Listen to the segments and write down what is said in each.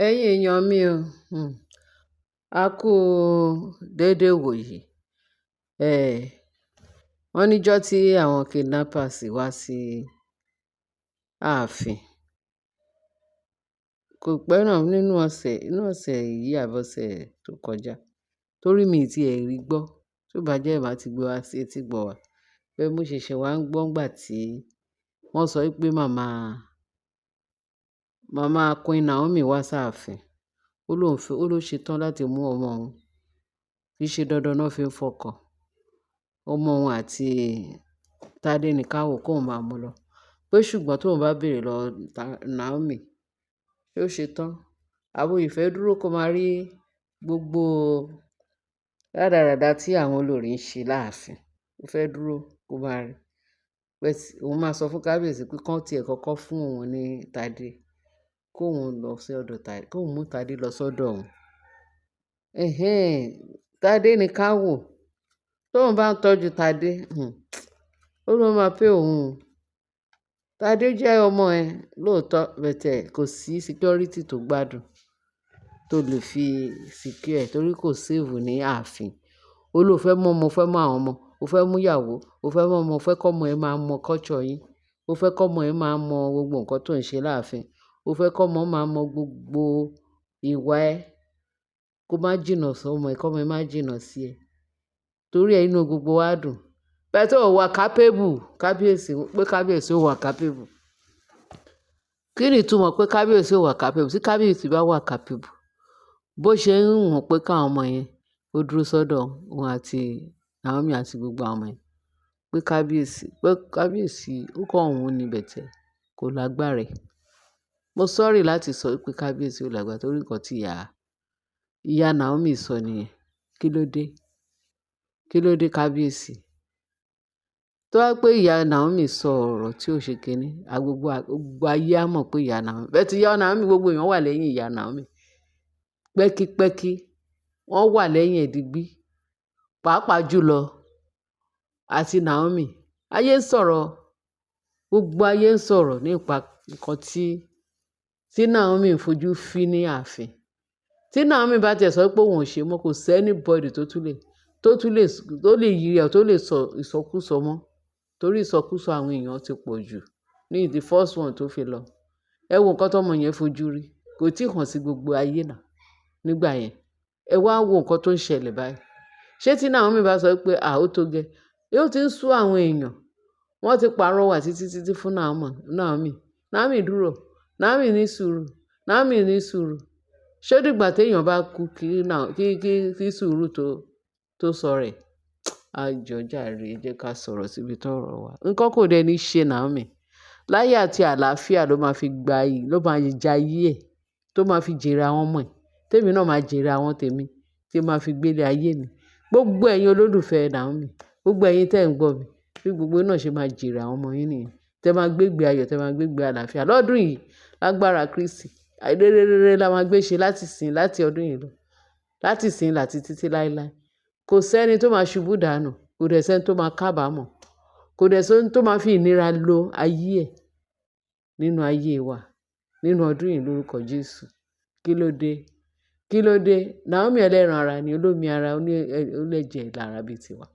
ẹ̀yin èèyàn mi o, a kú déédé wòyí. Wọ́n níjọ́ tí àwọn kidnappers wá sí ààfin kò pẹ́ náà nínú ọ̀sẹ̀ yìí àbọ̀sẹ̀ tó kọjá, torí mi ì tiẹ̀ rí gbọ́. Tó bá jẹ́ ẹ̀ bá ti gbé wá sí etí gbọ̀ wá, pé mo ṣẹ̀ṣẹ̀ wá ń gbọ́ ńgbà tí wọ́n sọ pé màmá Queen Naomi wá sáàfin. Ó ló ṣetán láti mú ọmọ òun, kì í ṣe dandan náà fi ń fọkọ. Ọmọ òun àti Tádé ní káwò kóun máa mú lọ. Pé ṣùgbọ́n tóun bá béèrè lọ́wọ́ Naomi, ṣé ó ṣetán? Àbó ìfẹ́ dúró kó máa rí gbogbo rádaràda tí àwọn olórí ń ṣe láàfin. Ó fẹ́ dúró kó máa rí. Òun máa sọ fún kábíyèsí pé kán tiẹ̀ kọ́kọ́ fún òun ní Tádé, kóun lọ sí ọ̀dọ̀ Tádé, kóun mú Tádé lọ sọ́dọ̀ òun. Tádé ní káwò. Tóun bá ń tọ́jú Tádé, ó ló máa pé òun. Tádé jẹ́ ọmọ ẹ lóòótọ́, bẹ̀tẹ̀ kò sí security tó gbádùn tó lè fi secure ẹ̀ torí kò save ní ààfin. Ó ló fẹ́ mú ọmọ, fẹ́ mú àwọn ọmọ, ó fẹ́ mú ìyàwó, ó fẹ́ mú ọmọ, ó fẹ́ kọ́mọ ẹ máa mọ culture yín, ó fẹ́ kọ́mọ ẹ máa mọ gbogbo nǹkan tó ń ṣe láàfin, ó fẹ́ kọ́mọ máa mọ gbogbo ìwà ẹ, kó má jìnnà sọ́mọ ẹ, kọ́mọ ẹ má jìnnà sí ẹ. Torí ẹ inú gbogbo wa dùn. Bẹ́ẹ̀ tó wà capable, kábíyèsí pé kábíyèsí ó wà capable. Kí ni ìtumọ̀ pé kábíyèsí ó wà capable? Tí kábíyèsí bá wà capable, bó ṣe ń wọ̀n pé káwọn ọmọ yẹn ó dúró sọ́dọ̀ òun àti Naomi àti gbogbo àwọn ọmọ yẹn, pé kábíyèsí ó kọ́ òun ní bẹ̀tẹ̀ kò lágbára ẹ̀. Mo sorry láti sọ pé kábíyèsí ò lágbára torí nǹkan tí ìyá Naomi sọ nìyẹn. Kí ló dé? Kí ló dé kábíyèsí? Tó bá pé ìyá Naomi sọ ọ̀rọ̀ tí ò ṣe kíní, gbogbo ayé á mọ̀ pé ìyá Naomi. Bẹ́ẹ̀ tí ìyá Naomi gbogbo èèyàn wà lẹ́yìn ìyá Naomi. Pẹ́kípẹ́kí wọ́n wà lẹ́yìn ẹ̀dígbí. Pàápàá jùlọ àti Naomi. Ayé ń sọ̀rọ̀, gbogbo ayé ń sọ̀rọ̀ nípa nǹkan tí Naomi ń fojú fí ní ààfin. Tí Naomi bá tiẹ̀ sọ pé òun ò ṣe mọ́, kò sí anybody tó lè yí ẹ̀, tó lè sọ ìsọkúsọ mọ́. Torí ìsọkúsọ àwọn èèyàn ti pọ̀ jù ní the first one tó fi lọ. Ẹ wo nǹkan tọ́mọ yẹn fojú rí. Kò tí ì hàn sí gbogbo ayé náà nígbà yẹn. Ẹ wá wo nǹkan tó ń ṣẹlẹ̀ báyìí. Ṣé tí Naomi bá sọ pé ó tó gẹ́, yóò ti ń sú àwọn èèyàn. Wọ́n ti pàrọwà títí fún Naomi. Naomi dúró. Naomi ní sùúrù. Naomi ní sùúrù. Ṣé dìgbà téèyàn bá kú kí sùúrù tó sọ rẹ̀? Jọ̀ọ́ jàre, ẹ jẹ́ ká sọ̀rọ̀ síbi tọ́rọ̀ wà. Nǹkan kò dẹ̀ ní ṣe Naomi. Láyé àti àlàáfíà ló máa fi gba yìí, ló máa jayé ẹ̀, tó máa fi jèrè àwọn ọmọ ẹ̀. Tèmi náà máa jèrè àwọn tèmi tí máa fi gbélé ayé mi. Gbogbo ẹ̀yin olólùfẹ́ Naomi, gbogbo ẹ̀yin tẹ́ ń gbọ́ mi, bí gbogbo náà ṣe máa jèrè àwọn ọmọ yín nìyẹn. Tẹ́ máa gbégbé ayọ̀, tẹ́ máa gbégbé àlàáfíà. Lọ́dún yìí, lágbára Kristi, rere la máa gbé ṣe láti ọdún yìí lọ. Láti ìsìn láti títí láéláé. Kò sẹ́ni tó máa ṣubú dànù, kò dẹ̀ sẹ́ni tó máa kábàámọ̀, kò dẹ̀ sẹ́ni tó máa fi ìnira lo ayé ẹ̀ nínú ayé wa, nínú ọdún yìí lórúkọ Jésù. Kí ló dé? Kí ló dé? Naomi ẹlẹ́ran ara ni, olómi ara, olẹ́jẹ̀ lára bíi tiwa.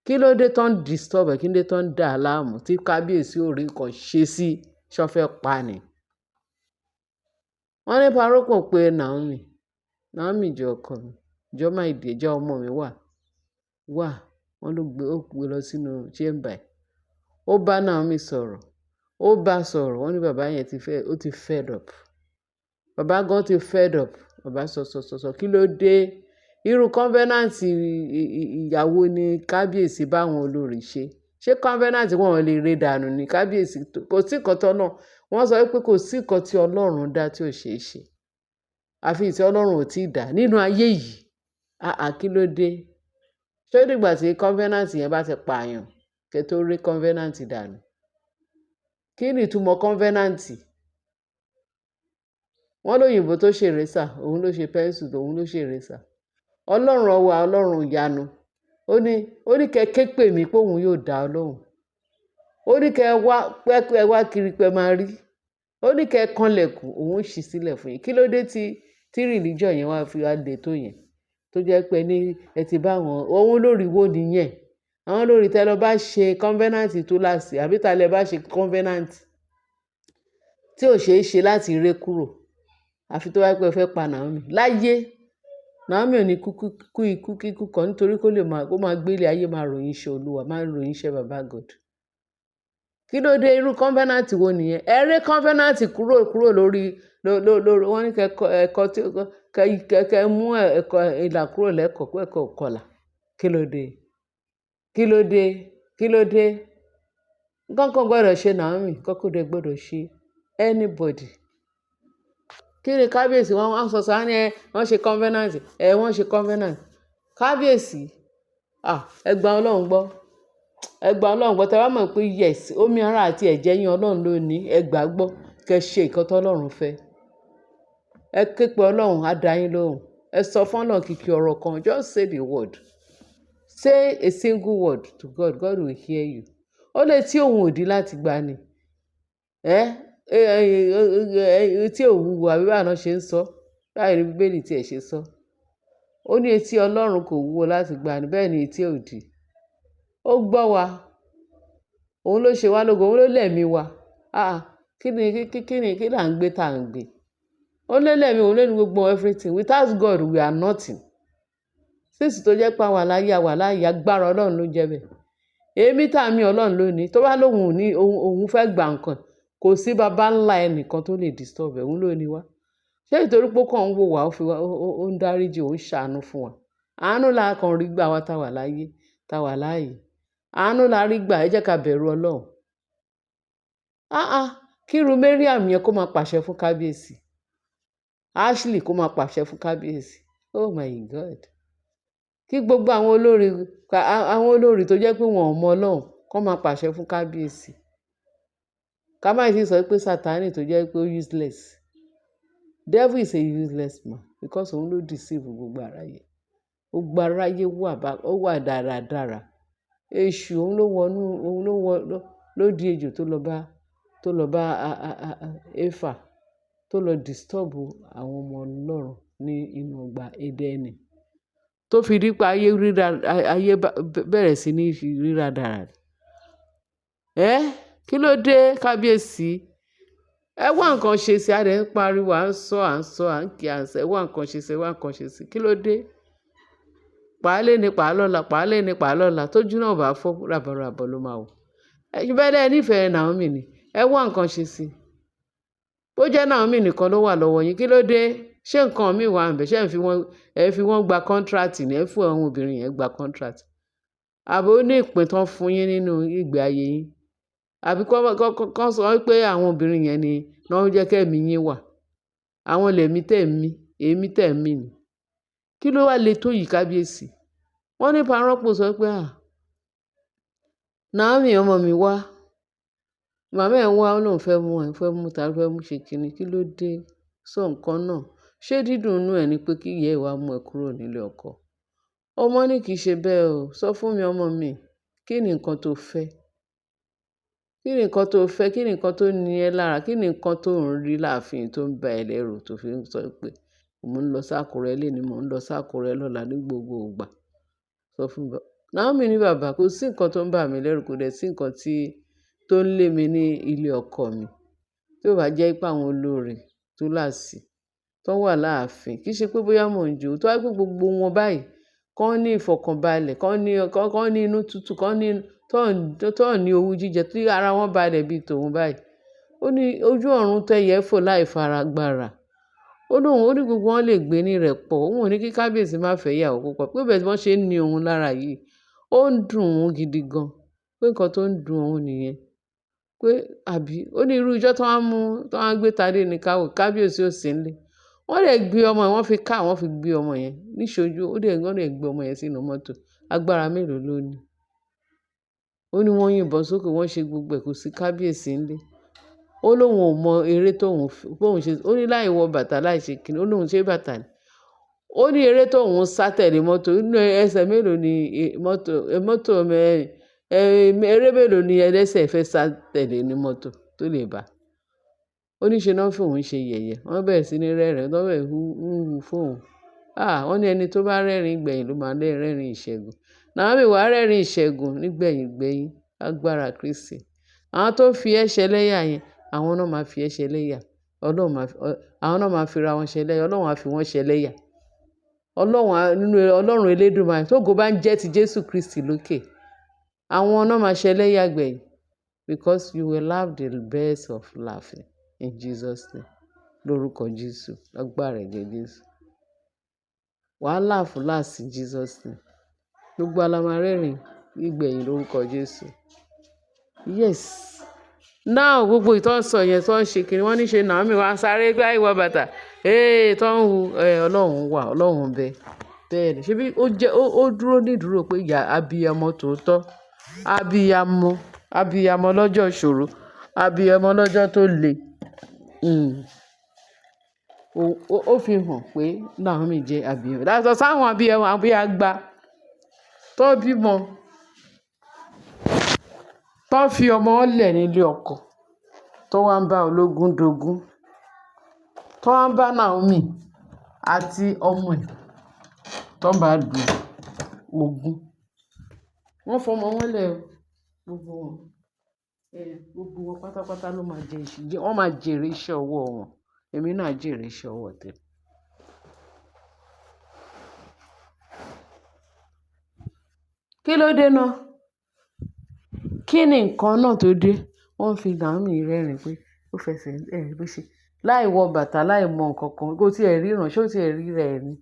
Kí ló dé tó ń disturb ẹ̀? Kí ló dé tó ń dà á láàmú tí kábíyèsí ò rí nǹkan ṣe sí ṣó fẹ́ pa ni? Wọ́n ní parókò pé Naomi jẹ́ ọkọ mi, jọ́ máa ìdè jẹ́ ọmọ mi wà. Wọ́n ló gbé lọ sínú chamber ẹ̀. Ó bá Naomi sọ̀rọ̀. Wọ́n ní bàbá yẹn ti fed up. Bàbá gan ti fed up. Bàbá sọ. Kí ló dé? Irú covenant ìyàwó ni kábíyèsí bá àwọn olórí ṣe. Ṣé covenant wọn lè ré dànù ní kábíyèsí? Kò sí nǹkan tó náà. Wọ́n sọ pé kò sí nǹkan tí Ọlọ́run dá tí ò ṣe é ṣe. Àfi tí Ọlọ́run ò tí ì dá nínú ayé yìí. Kí ló dé? Ṣé dìgbà tí covenant yẹn bá ti pààyàn kẹ́ tó rí covenant dànù? Kí ni ìtumọ̀ covenant? Wọ́n lóyìnbó tó ṣe eraser, òun ló ṣe pencil, òun ló ṣe eraser. Ọlọ́run ọwọ́ Ọlọ́run ìyanu. Ó ní kẹ́ ké pè mí pé òun yóò dá ọ lóhùn. Ó ní kẹ́ wá kiri pé máa rí. ó ní kẹ́ ẹ kanlẹ̀kùn òun ó ṣí sílẹ̀ fún yín. Kí ló dé tí religion yẹn wá fi wá le tó yẹn, tó jẹ́ pé ẹ ti bá wọn olórí wo nìyẹn, àwọn olórí tẹ́ lọ bá ṣe covenant tó láṣì àbí ta lẹ bá ṣe covenant tí ò ṣeé ṣe láti ré kúrò, àfi tó wáyé pé ẹ fẹ́ pa Naomi láyé. Naomi ò ní kú ikú kíkú kan nítorí kó máa gbélé ayé máa ròyìn iṣẹ́ Olúwa, máa ròyìn iṣẹ́ bàbá God. Kí ló dé, irú covenant wo nìyẹn? Ẹ ré covenant kúrò lórí wọ́n ní kẹ́ mú ìlà kúrò lẹ́kọ̀ọ́ pé ẹ̀kọ́ kọlà. Kí ló dé? Nǹkan kan gbọ́dọ̀ ṣe Naomi, nǹkan kan dẹ̀ gbọ́dọ̀ ṣe anybody. Kí ni kábíyèsí wọ́n sọ sọ ní wọ́n ṣe covenant. Kábíyèsí ẹ gba Ọlọ́run gbọ́, tẹ́ wá mọ̀ pé yes, omi ara àti ẹ̀jẹ̀ yín Ọlọ́run ló ní, ẹ gbà gbọ́, kẹ́ ṣe nǹkan tó Ọlọ́run fẹ́. Ẹ ké pe Ọlọ́run á dá yín lóhùn. Ẹ sọ fún Ọlọ́run kìkì ọ̀rọ̀ kan, just say the word. Say a single word to God, God will hear you. Ó lè tí òun ò dí láti gbà ni. Tí ò wúwo àbí báwo náà ṣe ń sọ, báyìí ni Bíbélì tí ẹ ṣe sọ. Ó ní etí Ọlọ́run kò wúwo láti gbà ni, bẹ́ẹ̀ ni etí ò dí. Ó gbọ́ wa, òun ló ṣe wá lógo, òun ló lẹ̀mí wa. Kí là ń gbé tá à ń gbé? Ó lé lẹ̀mí, òun ló ní gbogbo everything. Without God we are nothing. Sísì tó jẹ́ pé àwa láyé agbára Ọlọ́run ló jẹ́ bẹ́ẹ̀. Èémí tá a mí Ọlọ́run ló ní. Tó bá lóhùn ní òun fẹ́ gbà nǹkan, kò sí baba ńlá ẹnìkan tó lè disturb ẹ̀, òun ló ní wá. Ṣé ìtorí pé ó kàn ń wò wá, ó ń dáríjì, ó ń ṣàánú fún wa? Àánú la kàn rí gbà wá tá wà láàyè. Àánú la rí gbà, ẹ jẹ́ ká bẹ̀rù Ọlọ́run. Kí irú Mariam yẹn kó máa pàṣẹ fún kábíyèsí. Ashley kó máa pàṣẹ fún kábíyèsí. Oh my God. Kí gbogbo àwọn olórí tó jẹ́ pé wọn ò mọ Ọlọ́run kó máa pàṣẹ fún kábíyèsí. Ká má sì sọ pé Sátánì tó jẹ́ pé useless. Devil is a useless man because òun ló deceive gbogbo aráyé. Gbogbo aráyé wà dáradára. Èṣù òun ló di ejò tó lọ bá Éfà, tó lọ disturb àwọn ọmọ Ọlọ́run ní inú ọgbà Édẹ́nì, tó fi rí pé ayé bẹ̀rẹ̀ sí ní ríra dára. Kí ló dé kábíyèsí? Ẹ wá nǹkan ṣe sí, a dẹ̀ ń pariwo, à ń sọ, à ń kí, à ń sọ, ẹ wá nǹkan ṣe sí. Kí ló dé? Pàálé ni pàálọ́la, tójú náà bá fọ́ ràbọ̀ràbọ̀ ló máa wò. Bẹ́ẹ̀ nífẹ̀ẹ́ Naomi ni, ẹ wá nǹkan ṣe sí. Bó jẹ́ Naomi nìkan ló wà lọ́wọ́ yín, kí ló dé? Ṣé nǹkan mi wà ńbẹ̀? Ṣé ẹ fi wọ́n gba contract ni? Ẹ fún àwọn obìnrin yẹn gba contract. Àbí ó ní ìpín tán fún yín nínú ìgbé ayé yín? Àbí kọ́ sọ pé àwọn obìnrin yẹn ni wọ́n jẹ́ kẹ́mi yín wà? Àwọn lèmi tẹ̀ mí, èmi tẹ̀ mí ni. Kí ló wá le tó yìí kábíyèsí? Wọ́n ní parọ́pò sọ pé Naomi ọmọ mi wá. Màmá ẹ̀ ń wá, ó lóun fẹ́ mú ṣe kíni. Kí ló dé? Sọ nǹkan náà. Ṣé dídùn inú ẹ̀ ni pé kí ìyá ẹ̀ wá mú ẹ kúrò nílé ọkọ? Ọmọ ní kì í ṣe bẹ́ẹ̀ o. Sọ fún mi ọmọ mi, kí ni nǹkan tó fẹ́? Kí ni nǹkan tó ní ẹ lára? Kí ni nǹkan tó ń rí láàfin tó ń ba ẹ lẹ́rù tó fi ń sọ pé mò ń lọ s'Ákúrẹ́ lénìí, mò ń lọ s'Ákúrẹ́ lọ́la ní gbogbo ìgbà? Sọ fún mi. Naomi ní bàbá, kò sí nǹkan tó ń bà mí lẹ́rù, kò dẹ̀ sí nǹkan tó ń lé mi ní ilé ọkọ mi. Tí ó bá jẹ́ pé àwọn olórí tó láṣì tó wà láàfin, kì í ṣe pé bóyá mò ń jò, tó wá pé gbogbo wọn báyìí kán ní ìfọ̀kànbalẹ̀, kán ní inú tútù, tó ní owú jíjẹ, tí ara wọn balẹ̀ bíi tòun báyìí. Ó ní ojú ọ̀run tẹyẹ fò láì faragbára. Ó ní gbogbo wọn lè gbé ní ìrẹ́pọ̀. Òun ò ní kí kábíyèsí má fẹ́ ìyàwó púpọ̀. Pé bẹ́ẹ̀ tí wọ́n ṣe ń ní òun lára yìí, ó ń dùn òun gidi gan. Pé nǹkan tó ń dùn òun nìyẹn. Pé àbí ó ní irú ijọ́ tó wá gbé Tadé ní kábíyèsí ò sí nílé. Wọ́n lè gbé ọmọ yẹn, wọ́n fi gbé ọmọ yẹn níṣojú. Wọ́n lè gbé ọmọ yẹn sínú mọ́tò. Agbára mélòó ló ní? Ó ní wọ́n yìnbọn sókè, wọ́n ṣe gbogbo ẹ̀, kò sí kábíyèsí nílé. Ó lóun ò mọ eré bóun ṣe, ó ní láì wọ bàtà láì ṣe kíni, ó lóun ṣe bàtà ni. Ó ní eré tóun sá tẹ̀lé mọ́tò, nínú ẹsẹ̀ mélòó ni eré mélòó ni ẹlẹ́sẹ̀ fẹ́ sá tẹ̀lé ní mọ́tò tó lè bá? ó ní ṣe náà fòun ṣe yẹ̀yẹ́ wọ́n bẹ̀rẹ̀ sí ní rẹ́rìn wọ́n bẹ̀rẹ̀ ń hu fóun wọ́n ní ẹni tó bá rẹ́rìn gbẹ̀yìn ló máa rẹ́rìn ìṣẹ́gun. Naomi wàá rẹ́rìn ìṣẹ́gun nígbẹ̀yìn gbẹ̀yìn agbára Kristi. Àwọn tó fi ẹ́ ṣẹlẹ́yà yẹn àwọn náà máa fi ẹ́ ṣẹlẹ́yà àwọn náà máa fi ra wọn ṣẹlẹ́yà Ọlọ́run á fi wọ́n ṣẹlẹ́yà. Ọlọ́run Elédùmarè tógo bá ń jẹ́ ti Jésù Kristi lókè àwọn náà máa ṣẹlẹ́yà gbẹ̀yìn because you will laugh the best of laughing in Jesus name lórúkọ Jésù agbára ẹ̀jẹ̀ Jésù. Wàá laugh last in Jesus name. Gbogbo alamarẹ́rìn nígbẹ̀yìn lórúkọ Jésù. Yes. Now gbogbo ìtọ́sọ yẹn tó ń ṣe kiri wọ́n ní ṣe Naomi wá sáré gbá ìwọ bàtà tó ń hu Ọlọ́run wà Ọlọ́run bẹ bẹ́ẹ̀ ni ṣebí ó dúró nídúró pé ìyá abiyamọ tòótọ́ abiyamọ lọ́jọ́ ìṣòro abiyamọ lọ́jọ́ tó le. Ó fi hàn pé Naomi jẹ́ abiyamọ dáṣọ sáwọn abiyamọ abiyagba tó bímọ tó fi ọmọ lẹ̀ nílé ọkọ tó wá ń bá ológun dogun tó wá ń bá Naomi àti ọmọ ẹ̀ tó ń bá du ogun. Wọ́n fọmọ wọn lẹ̀ gbogbo wọn pátápátá ló máa wọ́n máa jèrè iṣẹ́ ọwọ́ wọn. Èmi náà jèrè iṣẹ́ ọwọ́ tèmi. Kí ló dé náà? Kí ni nǹkan náà tó dé? Wọ́n fi Naomi rẹ́rìn pé ó fẹsẹ̀ bó ṣe láì wọ bàtà láì mọ nǹkan kan kó tí ẹ̀ ríran ṣó tí ẹ̀ rí rẹ̀ ni.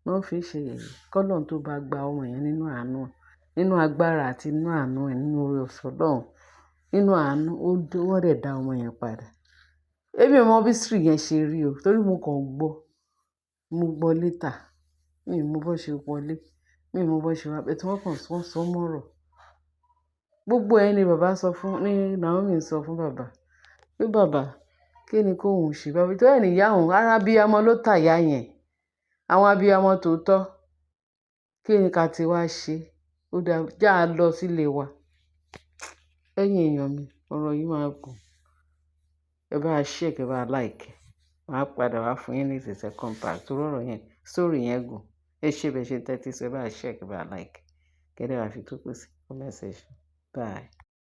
Wọ́n fi ṣe yẹ̀yẹ́ kọ́lọ́run tó bá gba ọmọ yẹn nínú àánú nínú agbára àti nínú àánú ẹ̀ nínú oore ọ̀fẹ́ Ọlọ́run nínú àánú wọ́n dẹ̀ dá ọmọ yẹn padà. Èmi ò mọ bí history yẹn ṣe rí o torí mo gbọ́ later mi ò mọ bó ṣe wọlé mi ò mọ bó ṣe wá bẹ́ẹ̀ tí wọ́n sọ mọ́rọ̀. Gbogbo ẹ̀ ni Naomi sọ fún bàbá pé bàbá kí ni kóun ṣe bàbá tó ẹ̀ níyà òun ara abiyamọ ló tàyà yẹn àwọn abiyamọ tòótọ́ kí ni ká ti wá ṣe ó dáa já a lọ sílé wa. Ẹ̀yin èèyàn mi ọ̀rọ̀ yìí máa gùn ẹ bá a share ẹ bá a like màá padà wá fún yín ní the second part torí ọ̀rọ̀ yẹn story yẹn gùn ẹ ṣe bẹ́ẹ̀ ṣe tẹ́tí sí ẹ bá a share ẹ bá a like kẹ́dẹ́ wá fi tó kù sí comment section. Bye.